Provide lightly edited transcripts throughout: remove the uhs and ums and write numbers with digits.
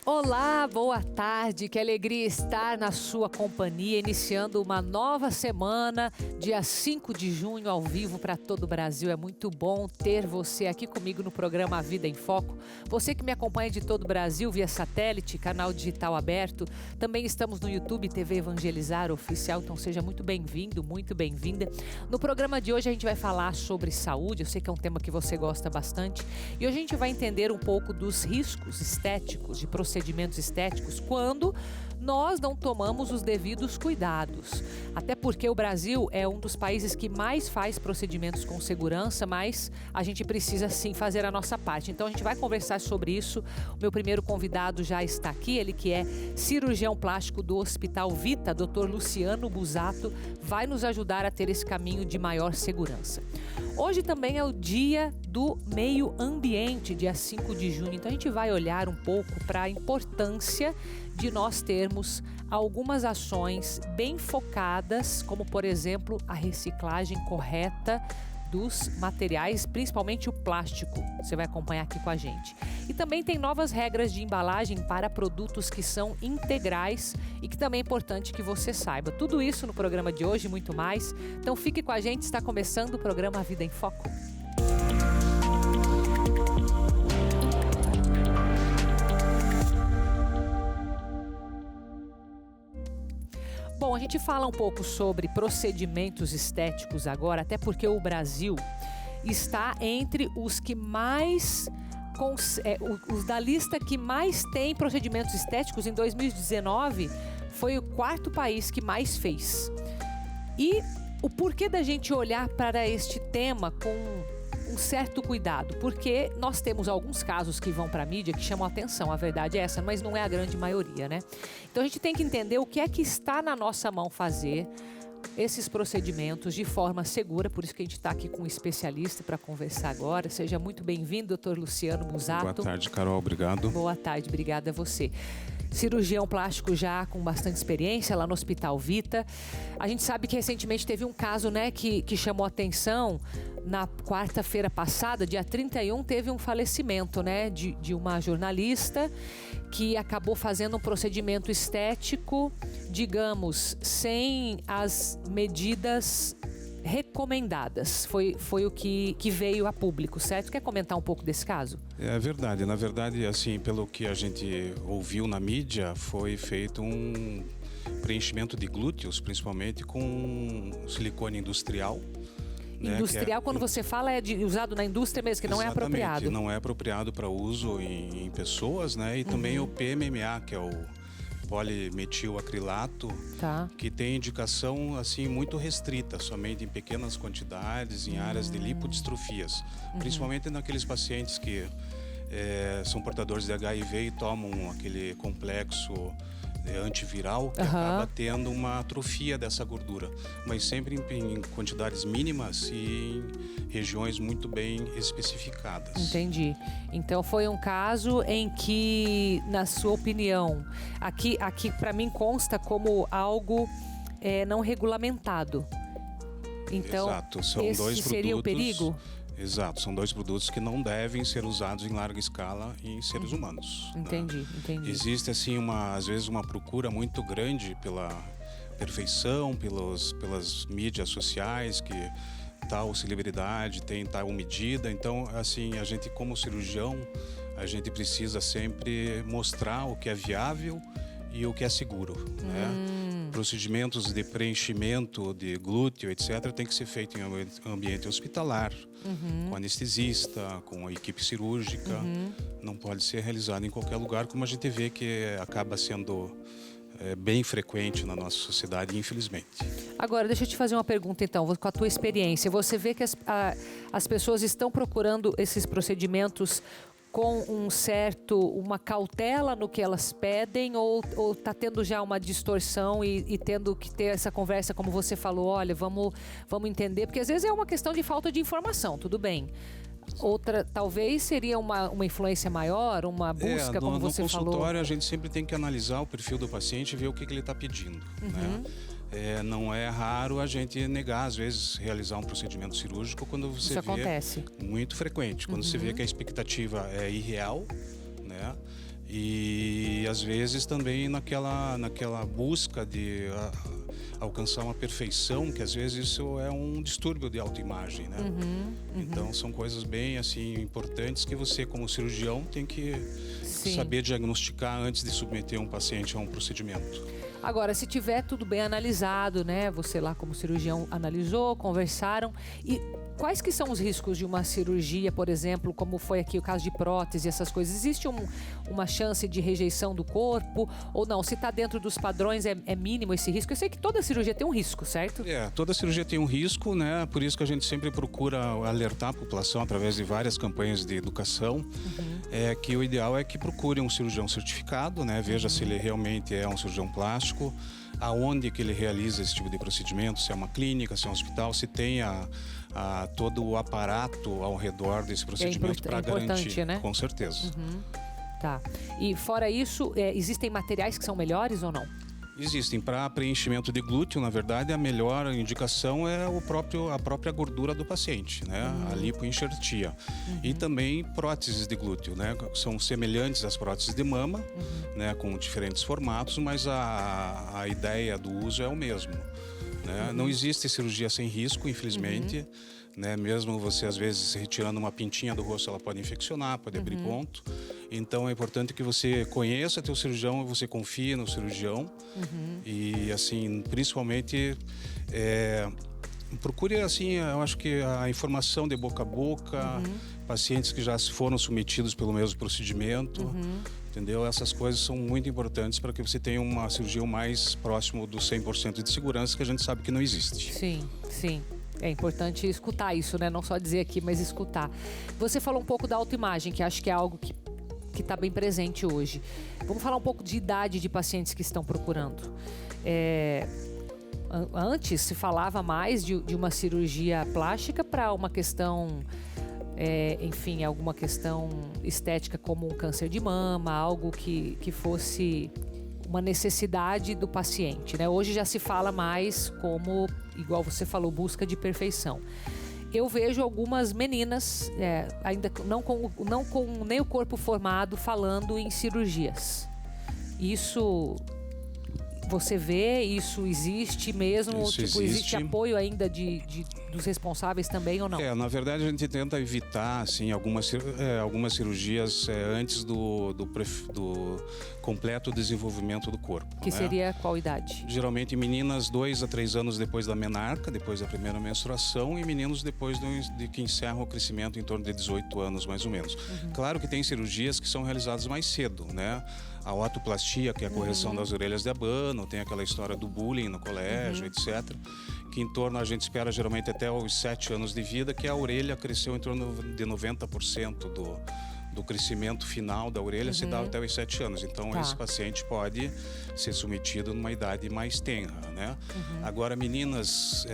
Olá, boa tarde, que alegria estar na sua companhia, iniciando uma nova semana, dia 5 de junho, ao vivo para todo o Brasil. É muito bom ter você aqui comigo no programa A Vida em Foco. Você que me acompanha de todo o Brasil via satélite, canal digital aberto. Também estamos no YouTube, TV Evangelizar Oficial, então seja muito bem-vindo, muito bem-vinda. No programa de hoje a gente vai falar sobre saúde, eu sei que é um tema que você gosta bastante, e hoje a gente vai entender um pouco dos riscos estéticos, de procedimentos estéticos, quando nós não tomamos os devidos cuidados. Até porque o Brasil é um dos países que mais faz procedimentos com segurança, mas a gente precisa sim fazer a nossa parte. Então a gente vai conversar sobre isso. O meu primeiro convidado já está aqui, ele que é cirurgião plástico do Hospital Vita, Dr. Luciano Busato, vai nos ajudar a ter esse caminho de maior segurança. Hoje também é o dia do meio ambiente, dia 5 de junho. Então a gente vai olhar um pouco para a importância de nós termos algumas ações bem focadas, como por exemplo a reciclagem correta dos materiais, principalmente o plástico. Você vai acompanhar aqui com a gente. E também tem novas regras de embalagem para produtos que são integrais e que também é importante que você saiba. Tudo isso no programa de hoje e muito mais. Então fique com a gente, está começando o programa A Vida em Foco. Bom, a gente fala um pouco sobre procedimentos estéticos agora, até porque o Brasil está entre os que mais, os da lista que mais tem procedimentos estéticos. Em 2019, foi o quarto país que mais fez. E o porquê da gente olhar para este tema com um certo cuidado? Porque nós temos alguns casos que vão para a mídia que chamam a atenção, a verdade é essa, mas não é a grande maioria, né? Então a gente tem que entender o que é que está na nossa mão fazer esses procedimentos de forma segura, por isso que a gente está aqui com um especialista para conversar agora. Seja muito bem-vindo, Dr. Luciano Busato. Boa tarde, Carol, obrigado. Boa tarde, obrigada a você. Cirurgião plástico já com bastante experiência lá no Hospital Vita. A gente sabe que recentemente teve um caso, né, que chamou atenção. Na quarta-feira passada, dia 31, teve um falecimento, né, de uma jornalista que acabou fazendo um procedimento estético, digamos, sem as medidas recomendadas. Foi o que veio a público, certo? Quer comentar um pouco desse caso? É verdade. Na verdade, assim, pelo que a gente ouviu na mídia, foi feito um preenchimento de glúteos, principalmente com silicone industrial. Industrial, quando você fala, é usado na indústria mesmo, que não é apropriado. Não é apropriado para uso em pessoas, né? E também o PMMA, que é o polimetilacrilato, que tem indicação assim muito restrita, somente em pequenas quantidades, em áreas de lipodistrofias, principalmente naqueles pacientes que são portadores de HIV e tomam aquele complexo antiviral, que acaba tendo uma atrofia dessa gordura, mas sempre em quantidades mínimas e em regiões muito bem especificadas. Entendi. Então foi um caso em que, na sua opinião, aqui para mim consta como algo não regulamentado. Então, exato. São esse dois seria o perigo? Exato, são dois produtos que não devem ser usados em larga escala em seres humanos. Entendi, né? entendi. Existe assim às vezes uma procura muito grande pela perfeição, pelas mídias sociais, que tal celebridade tem tal medida. Então, assim, a gente como cirurgião, a gente precisa sempre mostrar o que é viável e o que é seguro, né? Procedimentos de preenchimento de glúteo, etc., tem que ser feito em ambiente hospitalar, com anestesista, com a equipe cirúrgica. Não pode ser realizado em qualquer lugar, como a gente vê que acaba sendo bem frequente na nossa sociedade, infelizmente. Agora, deixa eu te fazer uma pergunta, então, com a tua experiência. Você vê que as pessoas estão procurando esses procedimentos com uma cautela no que elas pedem, ou está tendo já uma distorção e tendo que ter essa conversa, como você falou, olha, vamos entender, porque às vezes é uma questão de falta de informação, tudo bem. Outra, talvez seria uma influência maior, uma busca, como você falou. No consultório, a gente sempre tem que analisar o perfil do paciente e ver o que ele está pedindo, né? Não é raro a gente negar, às vezes, realizar um procedimento cirúrgico quando você vê... acontece. Muito frequente. Quando você vê que a expectativa é irreal, né? E E às vezes também naquela busca de alcançar uma perfeição, que às vezes isso é um distúrbio de autoimagem, né? Então são coisas bem assim importantes que você, como cirurgião, tem que saber diagnosticar antes de submeter um paciente a um procedimento. Agora, se tiver tudo bem analisado, né? Você lá como cirurgião analisou, conversaram. E quais que são os riscos de uma cirurgia, por exemplo, como foi aqui o caso de prótese, essas coisas? Existe uma chance de rejeição do corpo ou não? Se está dentro dos padrões, é mínimo esse risco? Eu sei que toda cirurgia tem um risco, certo? Toda cirurgia tem um risco, né? Por isso que a gente sempre procura alertar a população através de várias campanhas de educação, que o ideal é que procure um cirurgião certificado, né? Veja se ele realmente é um cirurgião plástico, aonde que ele realiza esse tipo de procedimento, se é uma clínica, se é um hospital, se tem todo o aparato ao redor desse procedimento para garantir, né? Com certeza. Tá. E fora isso, existem materiais que são melhores ou não? Existem. Para preenchimento de glúteo, na verdade, a melhor indicação é a própria gordura do paciente, né? A lipoenxertia. E também próteses de glúteo, né? São semelhantes às próteses de mama, né? Com diferentes formatos, mas a ideia do uso é o mesmo, né? Não existe cirurgia sem risco, infelizmente. Né? Mesmo você, às vezes, retirando uma pintinha do rosto, ela pode infeccionar, pode abrir ponto. Então, é importante que você conheça teu cirurgião, você confie no cirurgião. E, assim, principalmente, procure, assim, eu acho que a informação de boca a boca, pacientes que já foram submetidos pelo mesmo procedimento, entendeu? Essas coisas são muito importantes para que você tenha uma cirurgia o mais próximo do 100% de segurança, que a gente sabe que não existe. Sim, sim. É importante escutar isso, né? Não só dizer aqui, mas escutar. Você falou um pouco da autoimagem, que acho que é algo que está bem presente hoje. Vamos falar um pouco de idade de pacientes que estão procurando. Antes se falava mais de uma cirurgia plástica para uma questão, enfim, alguma questão estética como um câncer de mama, algo que fosse uma necessidade do paciente, né? Hoje já se fala mais como, igual você falou, busca de perfeição. Eu vejo algumas meninas, ainda não com nem o corpo formado, falando em cirurgias. Isso você vê? Isso existe mesmo? Isso existe. Existe apoio ainda dos responsáveis também ou não? Na verdade, a gente tenta evitar assim, algumas cirurgias antes do completo desenvolvimento do corpo. Que seria qual idade? Geralmente meninas 2 a 3 anos depois da menarca, depois da primeira menstruação, e meninos depois de que encerram o crescimento em torno de 18 anos, mais ou menos. Claro que tem cirurgias que são realizadas mais cedo, né? A otoplastia, que é a correção das orelhas de abano, tem aquela história do bullying no colégio, etc. Que em torno, a gente espera geralmente até os 7 anos de vida, que a orelha cresceu em torno de 90% do crescimento final da orelha se dá até os 7 anos. Então, esse paciente pode ser submetido numa idade mais tenra, né? Agora, meninas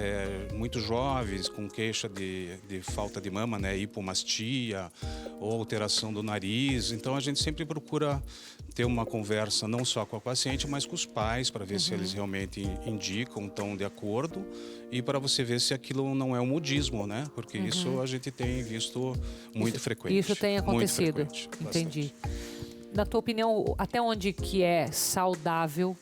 muito jovens, com queixa de falta de mama, né? Hipomastia ou alteração do nariz. Então, a gente sempre procura ter uma conversa não só com a paciente, mas com os pais, para ver se eles realmente indicam, estão de acordo, e para você ver se aquilo não é um modismo, né? Porque isso a gente tem visto muito frequente. Isso tem acontecido. Entendi. Na tua opinião, até onde que é saudável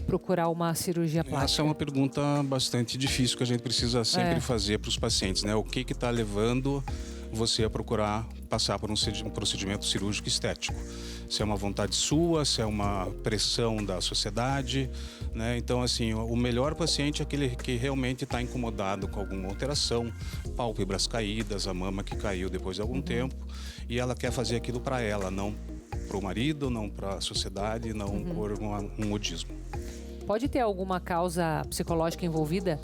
procurar uma cirurgia plástica? Essa é uma pergunta bastante difícil que a gente precisa sempre fazer para os pacientes, né? O que está levando você a procurar passar por um procedimento cirúrgico estético? Se é uma vontade sua, se é uma pressão da sociedade, né? Então, assim, o melhor paciente é aquele que realmente está incomodado com alguma alteração, pálpebras caídas, a mama que caiu depois de algum tempo, e ela quer fazer aquilo para ela, não para o marido, não para a sociedade, não por um modismo. Pode ter alguma causa psicológica envolvida?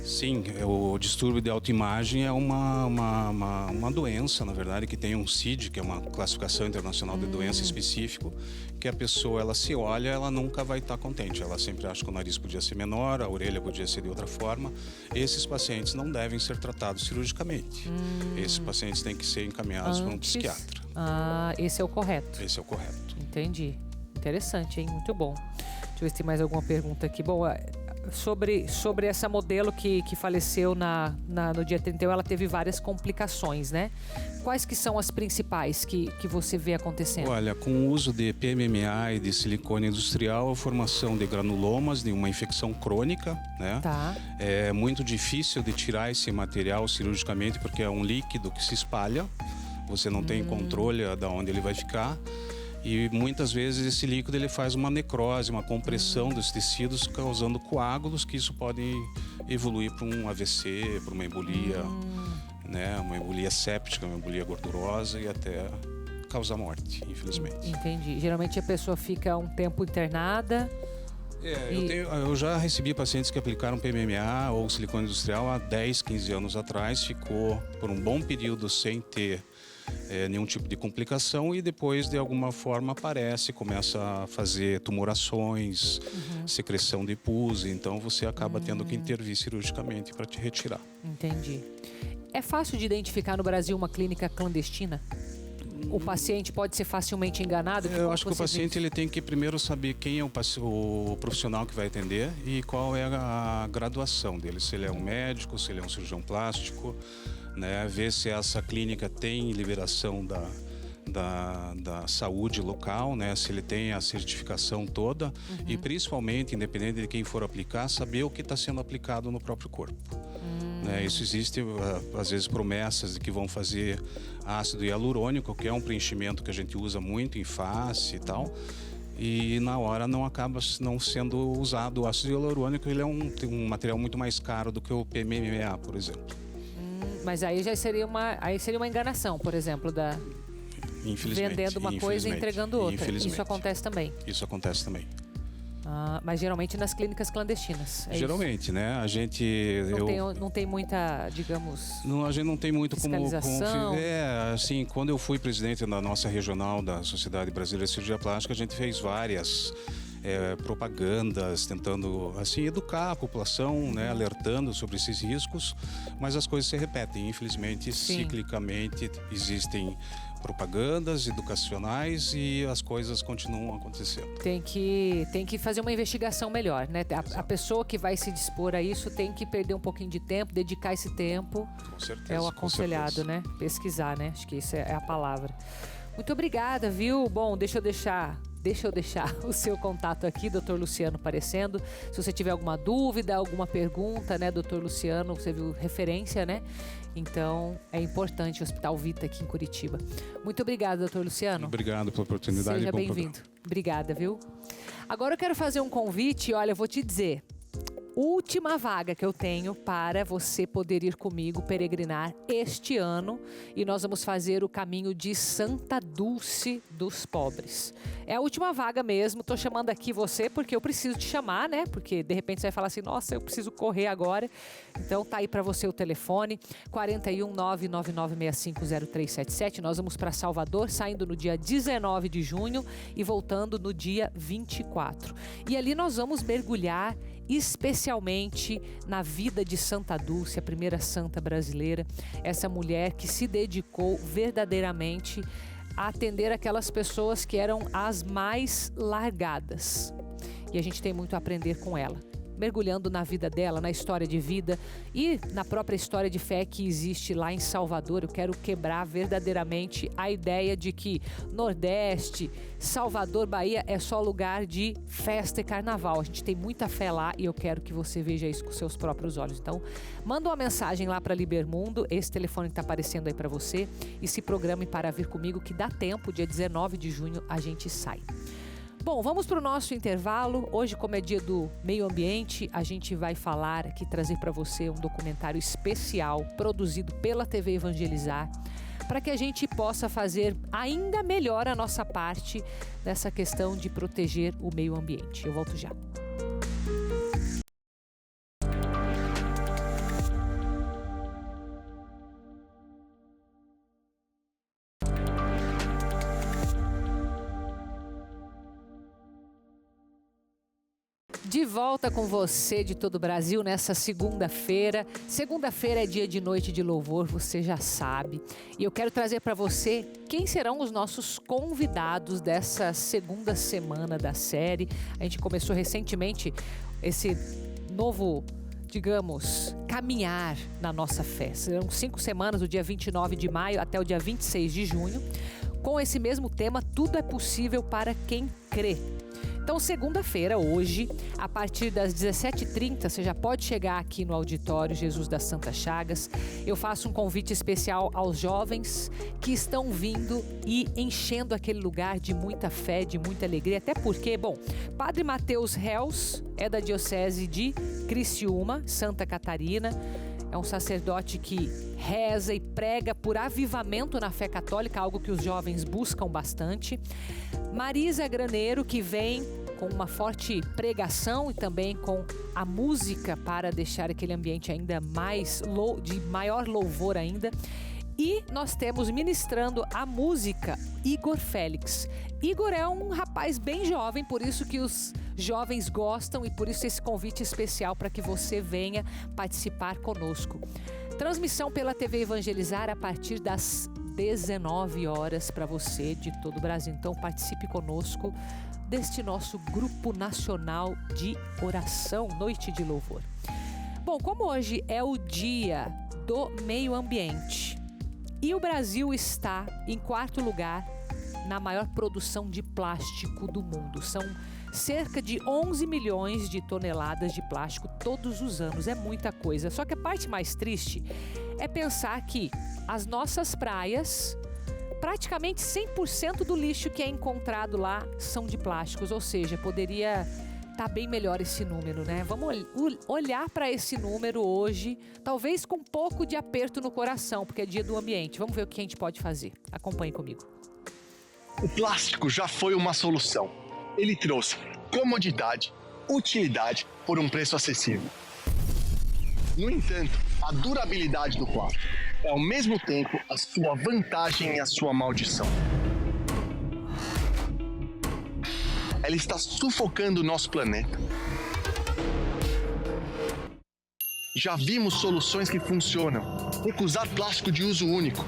Sim, o distúrbio de autoimagem é uma doença, na verdade, que tem um CID, que é uma classificação internacional de doença específico, que a pessoa, ela se olha, ela nunca vai estar contente. Ela sempre acha que o nariz podia ser menor, a orelha podia ser de outra forma. Esses pacientes não devem ser tratados cirurgicamente. Esses pacientes têm que ser encaminhados por um psiquiatra. Esse é o correto. Esse é o correto. Entendi. Interessante, hein? Muito bom. Deixa eu ver se tem mais alguma pergunta aqui. Bom, sobre essa modelo que faleceu no dia 31, ela teve várias complicações, né? Quais que são as principais que você vê acontecendo? Olha, com o uso de PMMA e de silicone industrial, a formação de granulomas, de uma infecção crônica, né? Tá. É muito difícil de tirar esse material cirurgicamente porque é um líquido que se espalha, você não tem controle de onde ele vai ficar. E muitas vezes esse líquido ele faz uma necrose, uma compressão dos tecidos, causando coágulos, que isso pode evoluir para um AVC, para uma embolia, né? Uma embolia séptica, uma embolia gordurosa e até causar morte, infelizmente. Entendi. Geralmente a pessoa fica um tempo internada. Eu já recebi pacientes que aplicaram PMMA ou silicone industrial há 10, 15 anos atrás, ficou por um bom período sem ter nenhum tipo de complicação e depois de alguma forma aparece, começa a fazer tumorações, secreção de pus, então você acaba tendo que intervir cirurgicamente para te retirar. Entendi. É fácil de identificar no Brasil uma clínica clandestina? O paciente pode ser facilmente enganado? Eu acho que o paciente ele tem que primeiro saber quem é o profissional que vai atender e qual é a graduação dele, se ele é um médico, se ele é um cirurgião plástico, né? Ver se essa clínica tem liberação da saúde local, né? Se ele tem a certificação toda e principalmente, independente de quem for aplicar, saber o que está sendo aplicado no próprio corpo. Né? Isso existe, às vezes, promessas de que vão fazer ácido hialurônico, que é um preenchimento que a gente usa muito em face e tal. E na hora não acaba não sendo usado o ácido hialurônico, ele é um material muito mais caro do que o PMMA, por exemplo. Mas aí já seria uma enganação, por exemplo, vendendo uma coisa e entregando outra. Isso acontece também. Isso acontece também. Mas geralmente nas clínicas clandestinas. Geralmente, isso? Né? A gente... Não tem muita, digamos... A gente não tem muito fiscalização. Assim, quando eu fui presidente da nossa regional da Sociedade Brasileira de Cirurgia Plástica, a gente fez várias propagandas, tentando assim educar a população, né, alertando sobre esses riscos, mas as coisas se repetem, infelizmente, ciclicamente existem propagandas educacionais e as coisas continuam acontecendo. Tem que fazer uma investigação melhor, né? A pessoa que vai se dispor a isso tem que perder um pouquinho de tempo, dedicar esse tempo. Com certeza. É o aconselhado, né? Pesquisar, né? Acho que isso é a palavra. Muito obrigada, viu? Bom, deixa eu deixar o seu contato aqui, Dr. Luciano Parecendo. Se você tiver alguma dúvida, alguma pergunta, né, Dr. Luciano, você viu referência, né? Então, é importante o Hospital Vita aqui em Curitiba. Muito obrigada, Dr. Luciano. Obrigado pela oportunidade. Seja bem-vindo. Obrigada, viu? Agora eu quero fazer um convite, olha, eu vou te dizer. Última vaga que eu tenho para você poder ir comigo peregrinar este ano e nós vamos fazer o caminho de Santa Dulce dos Pobres. É a última vaga mesmo, tô chamando aqui você porque eu preciso te chamar, né? Porque de repente você vai falar assim, nossa, eu preciso correr agora. Então tá aí para você o telefone, 41 999650377. Nós vamos para Salvador, saindo no dia 19 de junho e voltando no dia 24. E ali nós vamos mergulhar especialmente na vida de Santa Dulce, a primeira santa brasileira, essa mulher que se dedicou verdadeiramente a atender aquelas pessoas que eram as mais largadas. E a gente tem muito a aprender com ela, mergulhando na vida dela, na história de vida e na própria história de fé que existe lá em Salvador. Eu quero quebrar verdadeiramente a ideia de que Nordeste, Salvador, Bahia é só lugar de festa e carnaval. A gente tem muita fé lá e eu quero que você veja isso com seus próprios olhos. Então, manda uma mensagem lá para Libermundo, esse telefone que está aparecendo aí para você, e se programe para vir comigo que dá tempo, dia 19 de junho a gente sai. Bom, vamos para o nosso intervalo. Hoje, como é dia do meio ambiente, a gente vai falar aqui, trazer para você um documentário especial produzido pela TV Evangelizar, para que a gente possa fazer ainda melhor a nossa parte nessa questão de proteger o meio ambiente. Eu volto já. De volta com você de todo o Brasil nessa segunda-feira. Segunda-feira é dia de noite de louvor, você já sabe. E eu quero trazer para você quem serão os nossos convidados dessa segunda semana da série. A gente começou recentemente esse novo, digamos, caminhar na nossa fé. Serão 5 semanas, do dia 29 de maio até o dia 26 de junho, com esse mesmo tema, Tudo é Possível para Quem Crê. Então, segunda-feira, hoje, a partir das 17h30, você já pode chegar aqui no auditório Jesus das Santas Chagas. Eu faço um convite especial aos jovens que estão vindo e enchendo aquele lugar de muita fé, de muita alegria. Até porque, bom, Padre Mateus Reus é da Diocese de Criciúma, Santa Catarina. É um sacerdote que reza e prega por avivamento na fé católica, algo que os jovens buscam bastante. Marisa Graneiro, que vem com uma forte pregação e também com a música para deixar aquele ambiente ainda mais de maior louvor ainda. E nós temos ministrando a música Igor Félix. Igor é um rapaz bem jovem, por isso que os jovens gostam e por isso esse convite especial para que você venha participar conosco. Transmissão pela TV Evangelizar a partir das 19 horas para você de todo o Brasil. Então participe conosco deste nosso grupo nacional de oração, Noite de Louvor. Bom, como hoje é o dia do meio ambiente e o Brasil está em 4º lugar na maior produção de plástico do mundo. São cerca de 11 milhões de toneladas de plástico todos os anos. É muita coisa. Só que a parte mais triste é pensar que as nossas praias, praticamente 100% do lixo que é encontrado lá são de plásticos. Ou seja, poderia estar bem melhor esse número, né? Vamos olhar para esse número hoje, talvez com um pouco de aperto no coração, porque é dia do ambiente. Vamos ver o que a gente pode fazer. Acompanhe comigo. O plástico já foi uma solução. Ele trouxe comodidade, utilidade por um preço acessível. No entanto, a durabilidade do plástico é ao mesmo tempo a sua vantagem e a sua maldição. Ela está sufocando o nosso planeta. Já vimos soluções que funcionam. Recusar plástico de uso único,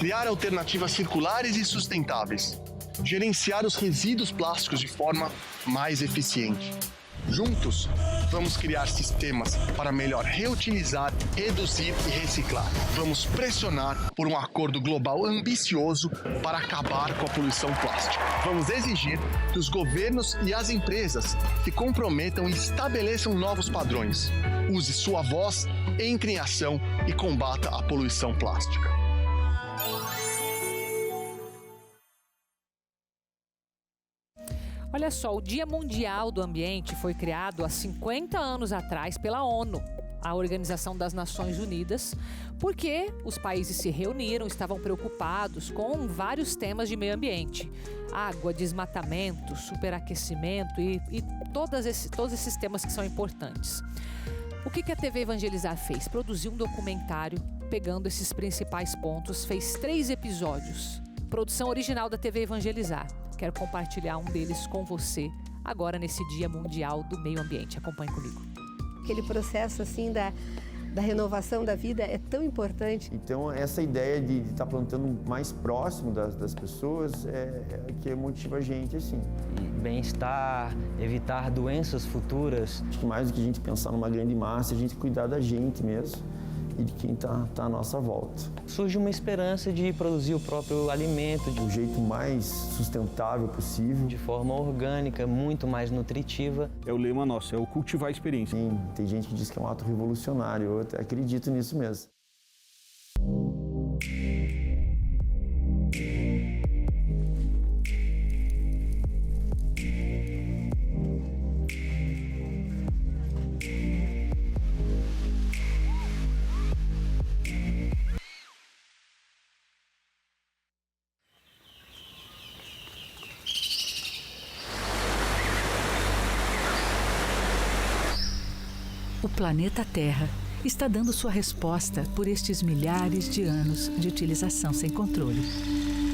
criar alternativas circulares e sustentáveis, gerenciar os resíduos plásticos de forma mais eficiente. Juntos, vamos criar sistemas para melhor reutilizar, reduzir e reciclar. Vamos pressionar por um acordo global ambicioso para acabar com a poluição plástica. Vamos exigir que os governos e as empresas se comprometam e estabeleçam novos padrões. Use sua voz, entre em ação e combata a poluição plástica. Olha só, o Dia Mundial do Ambiente foi criado há 50 anos atrás pela ONU, a Organização das Nações Unidas, porque os países se reuniram, estavam preocupados com vários temas de meio ambiente. Água, desmatamento, superaquecimento e todos esses temas que são importantes. O que a TV Evangelizar fez? Produziu um documentário pegando esses principais pontos, fez 3 episódios. Produção original da TV Evangelizar. Quero compartilhar um deles com você agora nesse Dia Mundial do Meio Ambiente. Acompanhe comigo. Aquele processo assim da renovação da vida é tão importante. Então essa ideia de estar plantando mais próximo das pessoas é que motiva a gente assim. E bem-estar, evitar doenças futuras. Acho que mais do que a gente pensar numa grande massa, a gente cuidar da gente mesmo e de quem está à nossa volta. Surge uma esperança de produzir o próprio alimento do jeito mais sustentável possível. De forma orgânica, muito mais nutritiva. É o lema nosso, é o cultivar a experiência. Sim, tem gente que diz que é um ato revolucionário, eu até acredito nisso mesmo. O planeta Terra está dando sua resposta por estes milhares de anos de utilização sem controle.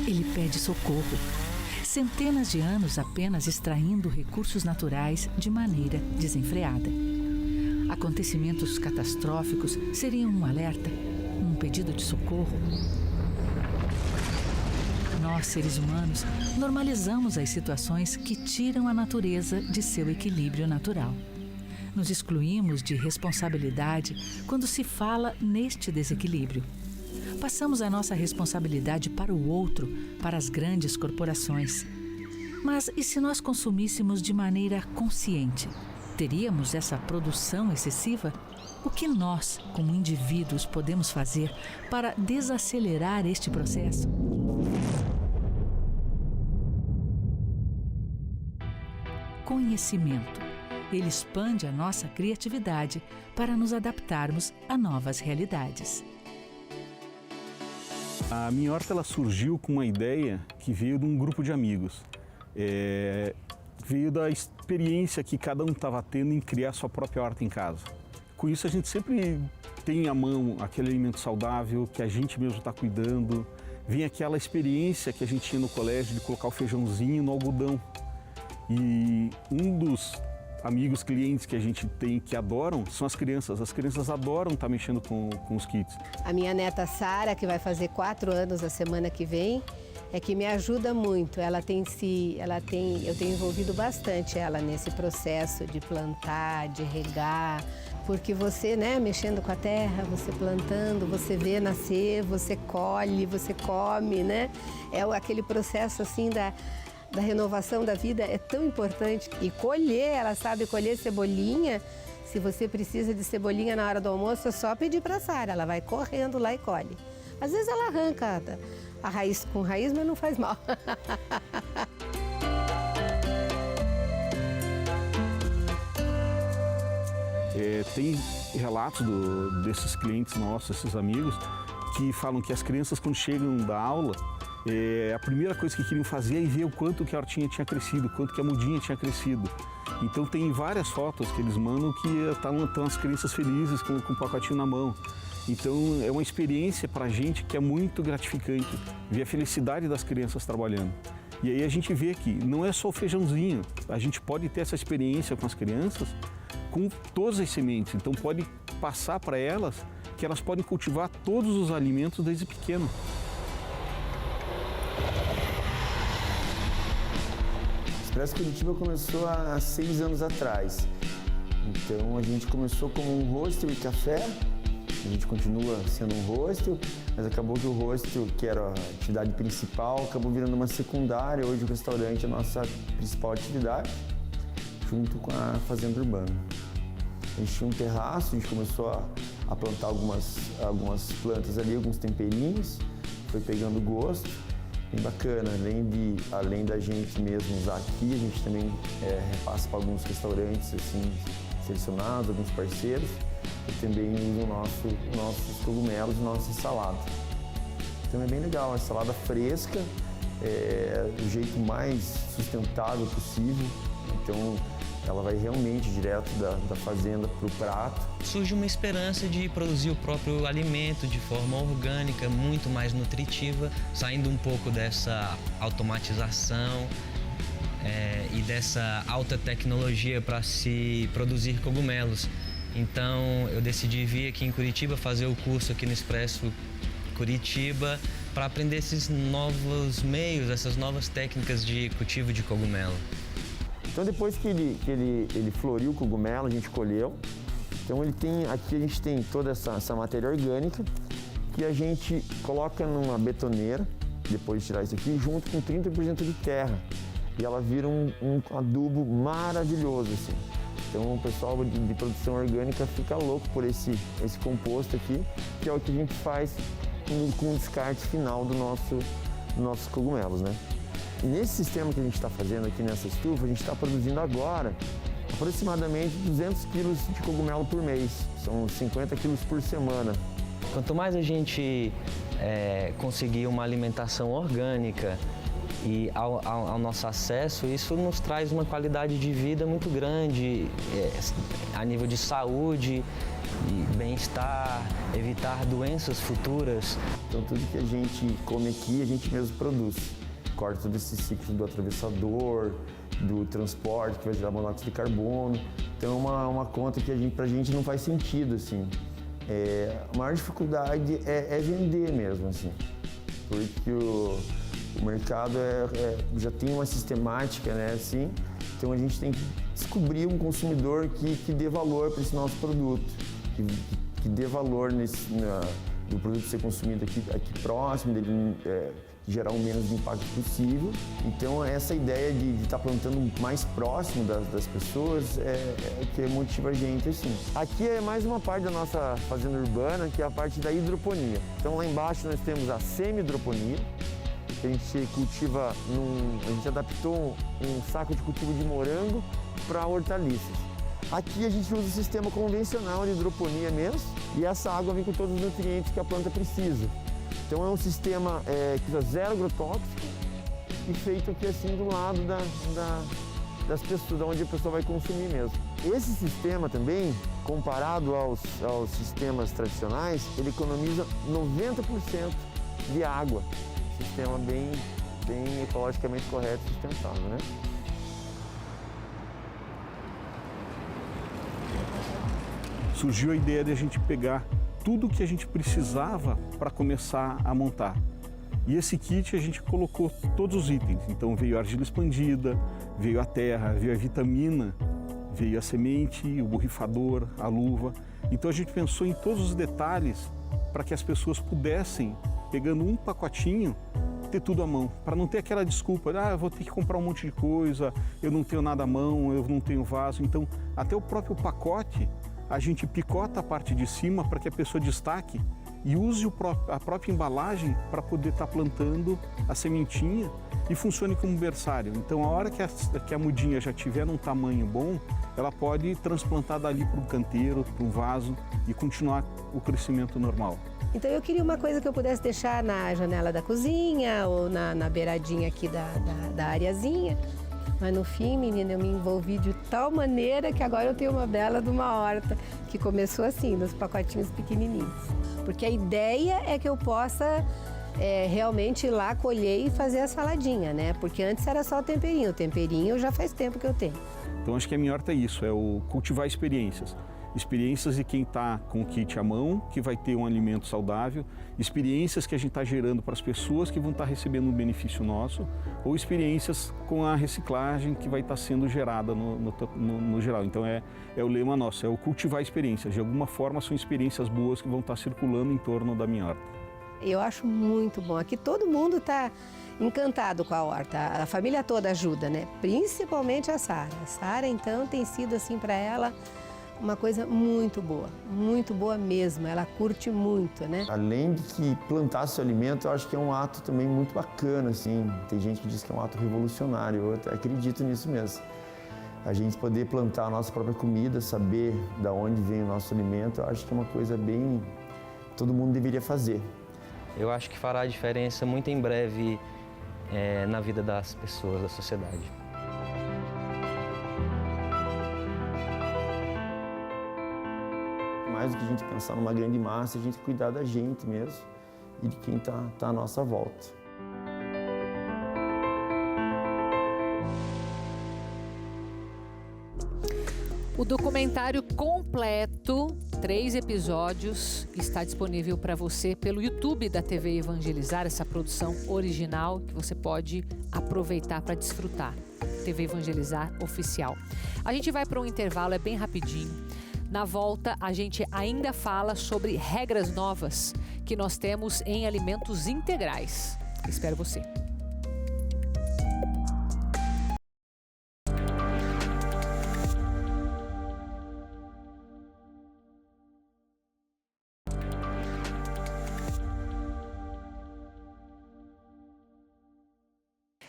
Ele pede socorro. Centenas de anos apenas extraindo recursos naturais de maneira desenfreada. Acontecimentos catastróficos seriam um alerta, um pedido de socorro. Nós, seres humanos, normalizamos as situações que tiram a natureza de seu equilíbrio natural. Nos excluímos de responsabilidade quando se fala neste desequilíbrio. Passamos a nossa responsabilidade para o outro, para as grandes corporações. Mas e se nós consumíssemos de maneira consciente? Teríamos essa produção excessiva? O que nós, como indivíduos, podemos fazer para desacelerar este processo? Conhecimento. Ele expande a nossa criatividade para nos adaptarmos a novas realidades. A minha horta ela surgiu com uma ideia que veio de um grupo de amigos. Veio da experiência que cada um estava tendo em criar sua própria horta em casa. Com isso a gente sempre tem à mão aquele alimento saudável que a gente mesmo está cuidando. Vem aquela experiência que a gente tinha no colégio de colocar o feijãozinho no algodão. E um dos amigos, clientes que a gente tem que adoram são as crianças. As crianças adoram estar mexendo com os kits. A minha neta Sara, que vai fazer 4 anos a semana que vem, é que me ajuda muito. Eu tenho envolvido bastante ela nesse processo de plantar, de regar, porque você, mexendo com a terra, você plantando, você vê nascer, você colhe, você come, É aquele processo assim da renovação da vida é tão importante. E colher, ela sabe colher cebolinha. Se você precisa de cebolinha na hora do almoço, é só pedir para a Sara, ela vai correndo lá e colhe. Às vezes ela arranca a raiz com raiz, mas não faz mal. Tem relatos desses clientes nossos, esses amigos, que falam que as crianças, quando chegam da aula, a primeira coisa que queriam fazer é ver o quanto que a hortinha tinha crescido, o quanto que a mudinha tinha crescido. Então tem várias fotos que eles mandam que estão as crianças felizes com o pacotinho na mão. Então é uma experiência para a gente que é muito gratificante, ver a felicidade das crianças trabalhando. E aí a gente vê que não é só o feijãozinho, a gente pode ter essa experiência com as crianças com todas as sementes. Então pode passar para elas que elas podem cultivar todos os alimentos desde pequeno. Expresso Curitiba começou há 6 anos atrás. Então a gente começou como um hostel e café. A gente continua sendo um hostel, mas acabou que o hostel, que era a atividade principal, acabou virando uma secundária. Hoje o restaurante é a nossa principal atividade, junto com a fazenda urbana. A gente tinha um terraço, a gente começou a plantar algumas plantas ali, alguns temperinhos, foi pegando gosto. Bem bacana, além da gente mesmo usar aqui, a gente também repassa para alguns restaurantes assim, selecionados, alguns parceiros, e também usam nossos cogumelos e nossa salada. Então é bem legal, a salada fresca, do jeito mais sustentável possível. Então ela vai realmente direto da fazenda para o prato. Surge uma esperança de produzir o próprio alimento de forma orgânica, muito mais nutritiva, saindo um pouco dessa automatização e dessa alta tecnologia para se produzir cogumelos. Então eu decidi vir aqui em Curitiba, fazer o curso aqui no Expresso Curitiba, para aprender esses novos meios, essas novas técnicas de cultivo de cogumelo. Então depois que ele floriu o cogumelo, a gente colheu. Então aqui a gente tem toda essa matéria orgânica que a gente coloca numa betoneira, depois de tirar isso aqui, junto com 30% de terra. E ela vira um adubo maravilhoso, assim. Então o pessoal de produção orgânica fica louco por esse composto aqui, que é o que a gente faz com o descarte final dos nossos cogumelos, né? Nesse sistema que a gente está fazendo aqui nessa estufa, a gente está produzindo agora aproximadamente 200 quilos de cogumelo por mês. São 50 quilos por semana. Quanto mais a gente conseguir uma alimentação orgânica e ao nosso acesso, isso nos traz uma qualidade de vida muito grande a nível de saúde, de bem-estar, evitar doenças futuras. Então tudo que a gente come aqui, a gente mesmo produz. Corta todo esse ciclo do atravessador, do transporte, que vai gerar monóxido de carbono. Então é uma conta que pra gente não faz sentido, assim. A maior dificuldade é vender mesmo, assim. Porque O mercado já tem uma sistemática, né, assim, então a gente tem que descobrir um consumidor que dê valor para esse nosso produto, que dê valor do produto ser consumido aqui próximo, dele gerar o menos de impacto possível. Então essa ideia de estar plantando mais próximo das pessoas é que motiva a gente assim. Aqui é mais uma parte da nossa fazenda urbana, que é a parte da hidroponia. Então lá embaixo nós temos a semi-hidroponia, que a gente cultiva, a gente adaptou um saco de cultivo de morango para hortaliças. Aqui a gente usa o sistema convencional de hidroponia mesmo, e essa água vem com todos os nutrientes que a planta precisa. Então é um sistema que usa zero agrotóxico e feito aqui assim do lado das pessoas, de onde a pessoa vai consumir mesmo. Esse sistema também, comparado aos sistemas tradicionais, ele economiza 90% de água. Sistema bem ecologicamente correto e sustentável, né? Surgiu a ideia de a gente pegar tudo que a gente precisava para começar a montar. E esse kit a gente colocou todos os itens. Então veio a argila expandida, veio a terra, veio a vitamina, veio a semente, o borrifador, a luva. Então a gente pensou em todos os detalhes para que as pessoas pudessem, pegando um pacotinho, ter tudo à mão, para não ter aquela desculpa, eu vou ter que comprar um monte de coisa, eu não tenho nada à mão, eu não tenho vaso. Então, até o próprio pacote, a gente picota a parte de cima para que a pessoa destaque e use a própria embalagem para poder estar plantando a sementinha e funcione como berçário. Então, a hora que a mudinha já tiver num tamanho bom, ela pode transplantar dali para um canteiro, para um vaso e continuar o crescimento normal. Então eu queria uma coisa que eu pudesse deixar na janela da cozinha ou na beiradinha aqui da areazinha. Mas no fim, menina, eu me envolvi de tal maneira que agora eu tenho uma bela de uma horta, que começou assim, nos pacotinhos pequenininhos. Porque a ideia é que eu possa realmente ir lá colher e fazer a saladinha, né? Porque antes era só o temperinho já faz tempo que eu tenho. Então acho que a minha horta é isso, é o cultivar experiências. Experiências de quem está com o kit à mão, que vai ter um alimento saudável, experiências que a gente está gerando para as pessoas que vão estar recebendo um benefício nosso, ou experiências com a reciclagem que vai estar sendo gerada no geral. Então é o lema nosso, é o cultivar experiências. De alguma forma são experiências boas que vão estar circulando em torno da minha horta. Eu acho muito bom. Aqui todo mundo está encantado com a horta. A família toda ajuda, né? Principalmente a Sara. A Sara, então, tem sido assim para ela uma coisa muito boa mesmo, ela curte muito, né? Além de que plantar seu alimento, eu acho que é um ato também muito bacana, assim. Tem gente que diz que é um ato revolucionário, eu até acredito nisso mesmo. A gente poder plantar a nossa própria comida, saber de onde vem o nosso alimento, eu acho que é uma coisa bem... todo mundo deveria fazer. Eu acho que fará a diferença muito em breve na vida das pessoas, da sociedade. Mais do que a gente pensar numa grande massa, a gente cuidar da gente mesmo e de quem está à nossa volta. O documentário completo, 3 episódios, está disponível para você pelo YouTube da TV Evangelizar, essa produção original que você pode aproveitar para desfrutar. TV Evangelizar Oficial. A gente vai para um intervalo, é bem rapidinho. Na volta, a gente ainda fala sobre regras novas que nós temos em alimentos integrais. Espero você.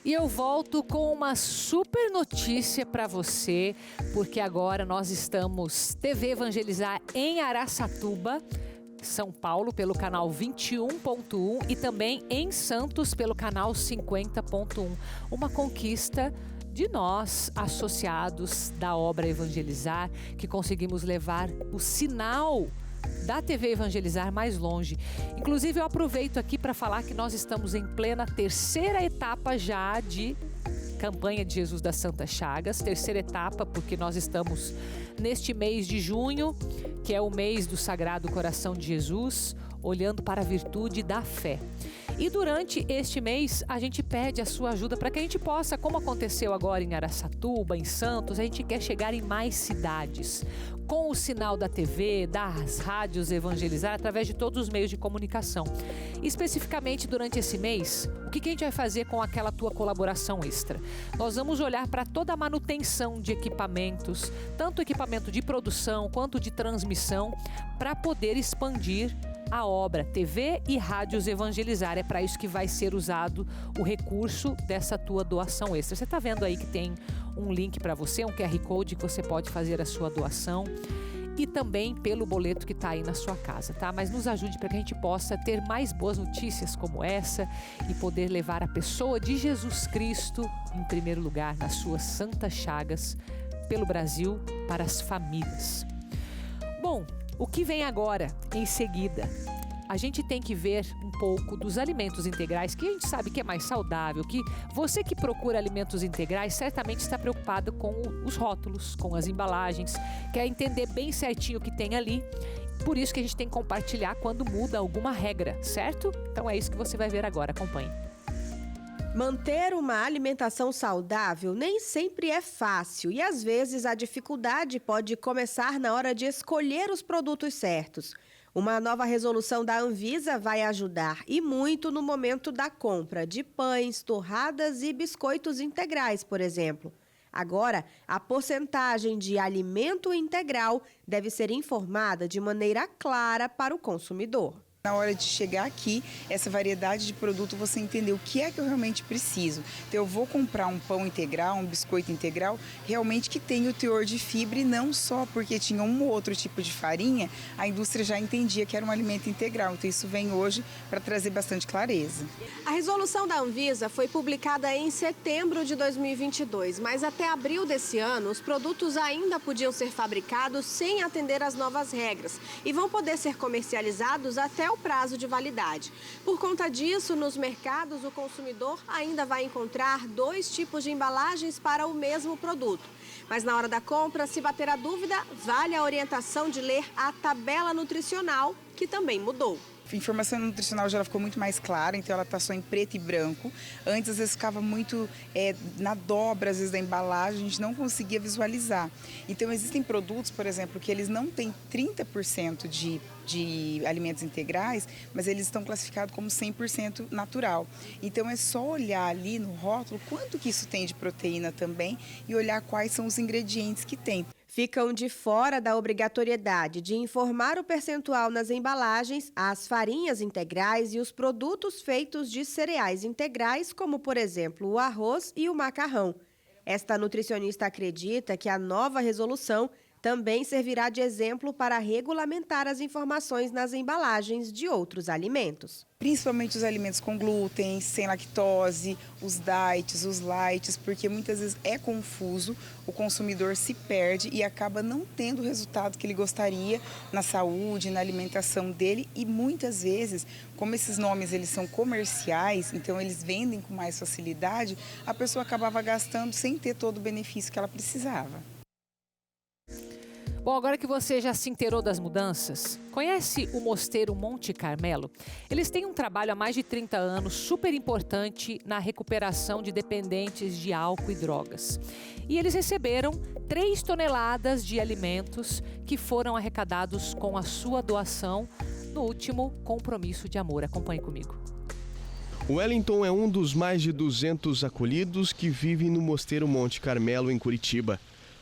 E eu volto com uma super notícia para você, porque agora nós estamos TV Evangelizar em Araçatuba, São Paulo, pelo canal 21.1 e também em Santos, pelo canal 50.1. Uma conquista de nós, associados da obra Evangelizar, que conseguimos levar o sinal da TV Evangelizar mais longe. Inclusive, eu aproveito aqui para falar que nós estamos em plena 3ª etapa já de campanha de Jesus das Santas Chagas. 3ª etapa, porque nós estamos neste mês de junho, que é o mês do Sagrado Coração de Jesus, olhando para a virtude da fé. E durante este mês, a gente pede a sua ajuda para que a gente possa, como aconteceu agora em Araçatuba, em Santos, a gente quer chegar em mais cidades. Com o sinal da TV, das rádios Evangelizar, através de todos os meios de comunicação. Especificamente durante esse mês, o que a gente vai fazer com aquela tua colaboração extra? Nós vamos olhar para toda a manutenção de equipamentos, tanto equipamento de produção quanto de transmissão, para poder expandir a obra TV e rádios Evangelizar. É para isso que vai ser usado o recurso dessa tua doação extra. Você está vendo aí que tem um link para você, um QR Code que você pode fazer a sua doação e também pelo boleto que está aí na sua casa, tá? Mas nos ajude para que a gente possa ter mais boas notícias como essa e poder levar a pessoa de Jesus Cristo em primeiro lugar nas suas santas chagas pelo Brasil para as famílias. Bom, o que vem agora, em seguida? A gente tem que ver um pouco dos alimentos integrais, que a gente sabe que é mais saudável, que você que procura alimentos integrais certamente está preocupado com os rótulos, com as embalagens, quer entender bem certinho o que tem ali. Por isso que a gente tem que compartilhar quando muda alguma regra, certo? Então é isso que você vai ver agora, acompanhe. Manter uma alimentação saudável nem sempre é fácil e às vezes a dificuldade pode começar na hora de escolher os produtos certos. Uma nova resolução da Anvisa vai ajudar e muito no momento da compra de pães, torradas e biscoitos integrais, por exemplo. Agora, a porcentagem de alimento integral deve ser informada de maneira clara para o consumidor. Na hora de chegar aqui, essa variedade de produto, você entender o que é que eu realmente preciso. Então, eu vou comprar um pão integral, um biscoito integral, realmente que tenha o teor de fibra e não só porque tinha um ou outro tipo de farinha, a indústria já entendia que era um alimento integral. Então, isso vem hoje para trazer bastante clareza. A resolução da Anvisa foi publicada em setembro de 2022, mas até abril desse ano, os produtos ainda podiam ser fabricados sem atender às novas regras e vão poder ser comercializados até o prazo de validade. Por conta disso, nos mercados, o consumidor ainda vai encontrar 2 tipos de embalagens para o mesmo produto. Mas na hora da compra, se bater a dúvida, vale a orientação de ler a tabela nutricional, que também mudou. A informação nutricional já ficou muito mais clara, então ela está só em preto e branco. Antes, às vezes, ficava muito na dobra, às vezes, da embalagem, a gente não conseguia visualizar. Então, existem produtos, por exemplo, que eles não têm 30% de alimentos integrais, mas eles estão classificados como 100% natural. Então, é só olhar ali no rótulo quanto que isso tem de proteína também e olhar quais são os ingredientes que tem. Ficam de fora da obrigatoriedade de informar o percentual nas embalagens as farinhas integrais e os produtos feitos de cereais integrais, como, por exemplo, o arroz e o macarrão. Esta nutricionista acredita que a nova resolução também servirá de exemplo para regulamentar as informações nas embalagens de outros alimentos. Principalmente os alimentos com glúten, sem lactose, os diets, os lights, porque muitas vezes é confuso, o consumidor se perde e acaba não tendo o resultado que ele gostaria na saúde, na alimentação dele e muitas vezes, como esses nomes eles são comerciais, então eles vendem com mais facilidade, a pessoa acabava gastando sem ter todo o benefício que ela precisava. Bom, agora que você já se inteirou das mudanças, conhece o Mosteiro Monte Carmelo? Eles têm um trabalho há mais de 30 anos super importante na recuperação de dependentes de álcool e drogas. E eles receberam 3 toneladas de alimentos que foram arrecadados com a sua doação no último Compromisso de Amor. Acompanhe comigo. O Wellington é um dos mais de 200 acolhidos que vivem no Mosteiro Monte Carmelo, em Curitiba.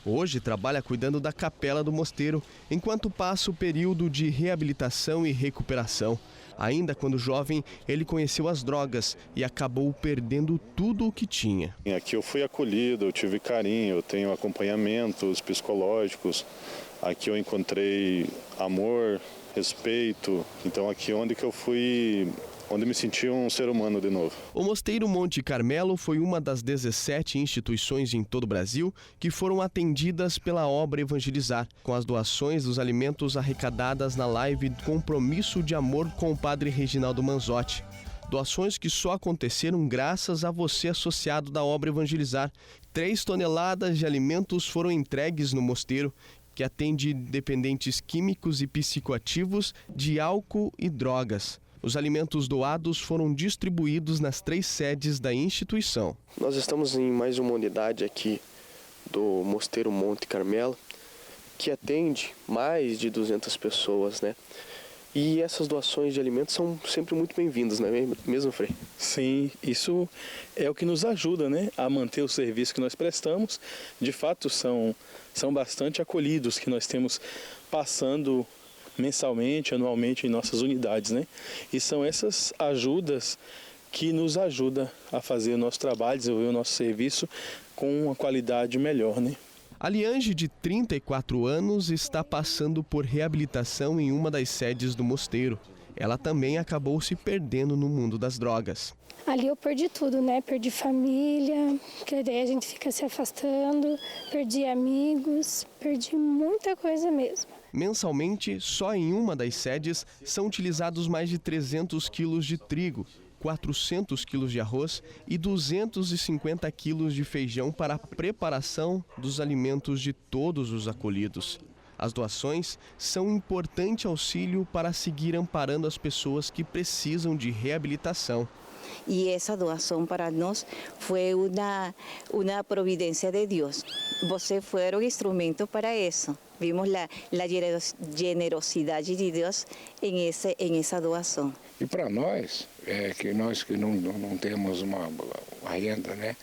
Hoje trabalha cuidando da capela do mosteiro, enquanto passa o período de reabilitação e recuperação. Ainda quando jovem, ele conheceu as drogas e acabou perdendo tudo o que tinha. Aqui eu fui acolhido, eu tive carinho, eu tenho acompanhamentos psicológicos. Aqui eu encontrei amor, respeito. Então aqui onde que eu fui... onde me senti um ser humano de novo. O Mosteiro Monte Carmelo foi uma das 17 instituições em todo o Brasil que foram atendidas pela obra Evangelizar, com as doações dos alimentos arrecadadas na live Compromisso de Amor com o padre Reginaldo Manzotti. Doações que só aconteceram graças a você associado da obra Evangelizar. 3 toneladas de alimentos foram entregues no mosteiro, que atende dependentes químicos e psicoativos de álcool e drogas. Os alimentos doados foram distribuídos nas 3 sedes da instituição. Nós estamos em mais uma unidade aqui do Mosteiro Monte Carmelo, que atende mais de 200 pessoas, né? E essas doações de alimentos são sempre muito bem-vindas, não é mesmo, Frei? Sim, isso é o que nos ajuda, né, a manter o serviço que nós prestamos. De fato, são bastante acolhidos que nós temos passando mensalmente, anualmente em nossas unidades, né? E são essas ajudas que nos ajudam a fazer o nosso trabalho, desenvolver o nosso serviço com uma qualidade melhor, né? A Liange, de 34 anos, está passando por reabilitação em uma das sedes do mosteiro. Ela também acabou se perdendo no mundo das drogas. Ali eu perdi tudo, né? Perdi família, que daí a gente fica se afastando, perdi amigos, perdi muita coisa mesmo. Mensalmente, só em uma das sedes, são utilizados mais de 300 quilos de trigo, 400 quilos de arroz e 250 quilos de feijão para a preparação dos alimentos de todos os acolhidos. As doações são um importante auxílio para seguir amparando as pessoas que precisam de reabilitação. Y esa doación para nós fue una providencia de Dios. Você fueron instrumentos para eso. Vimos la generosidade de Deus em essa doação. E para nós, que não temos uma renda, né?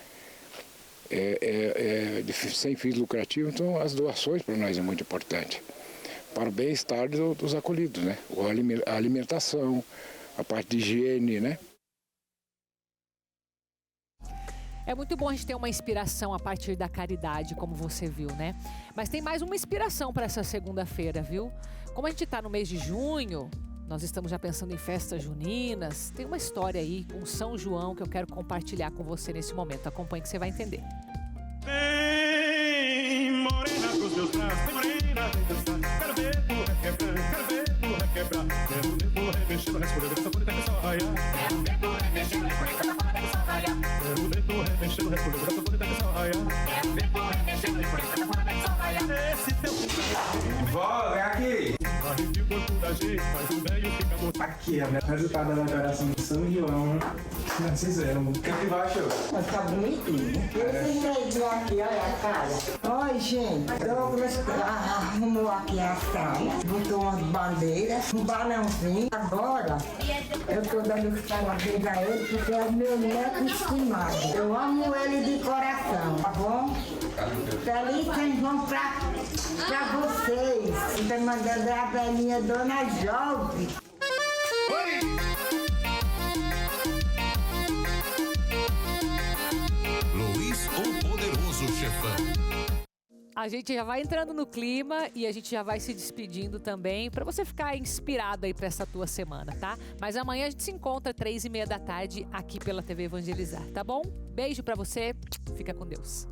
Sem fins lucrativos, então as doações para nós é muito importante. Para o bem-estar dos acolhidos, né? A alimentação, a parte de higiene, né? É muito bom a gente ter uma inspiração a partir da caridade, como você viu, né? Mas tem mais uma inspiração para essa segunda-feira, viu? Como a gente está no mês de junho, nós estamos já pensando em festas juninas. Tem uma história aí com São João que eu quero compartilhar com você nesse momento. Acompanhe que você vai entender. Vem, morena pros meus braços, vem morena, vem dançar. Quero ver tu requebrar, quero ver tu requebrar. Quero ver tu remexendo, respondendo essa bonita que só raia. Quero ver tu remexendo, respondendo essa bonita que só raia. Quero ver tu remexendo, respondendo essa bonita que só raia. Quero ver tu remexendo, respondendo essa bonita que só raia. Esse teu vó, vem aqui. Arrepia o corpo da gente, faz o velho fica morto. Aqui, a resultado da adoração de São João. Nós fizemos. O que você achou? Mas tá bonitinho. Esse meio aqui, olha a cara. Oi, gente. Douglas arrumou aqui a saia, botou umas bandeiras, um balãozinho. Agora, eu tô dando os parabéns a ele, porque é o meu neto estimado. Eu amo ele de coração, tá bom? Feliz São João pra vocês. Estou mandando a velhinha Dona Jove. Luiz, o poderoso chefão. A gente já vai entrando no clima e a gente já vai se despedindo também, para você ficar inspirado aí para essa tua semana, tá? Mas amanhã a gente se encontra 3h30 da tarde aqui pela TV Evangelizar, tá bom? Beijo para você, fica com Deus.